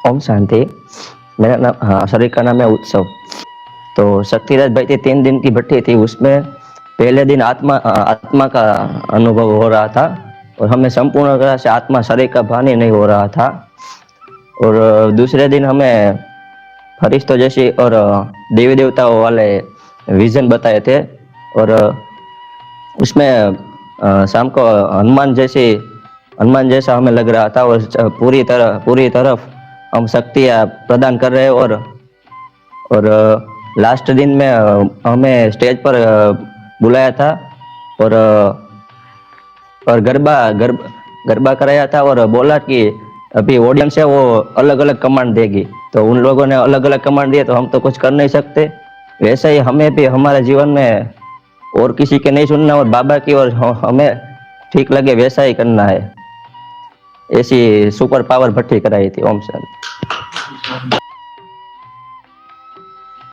ओम शांति। मेरा नाम, हाँ, शरीर का नाम है उत्सव। तो शक्तिराज भाई थी 3 दिन की भट्टी थी, उसमें पहले दिन आत्मा का अनुभव हो रहा था और हमें संपूर्ण तरह से आत्मा शरीर का भान ही नहीं हो रहा था। और दूसरे दिन हमें फरिश्तों जैसी और देवी देवताओं वाले विजन बताए थे। और उसमें शाम को हनुमान जैसा हमें लग रहा था और पूरी तरफ हम शक्तियाँ प्रदान कर रहे हैं। और लास्ट दिन में हमें स्टेज पर बुलाया था और गरबा कराया था और बोला कि अभी ऑडियंस है वो अलग अलग कमांड देगी। तो उन लोगों ने अलग अलग कमांड दिए तो हम तो कुछ कर नहीं सकते। वैसे ही हमें भी हमारे जीवन में और किसी के नहीं सुनना और बाबा की और हमें ठीक लगे वैसा ही करना है। ऐसी सुपर पावर भट्टी कराई थी। ओम शांति।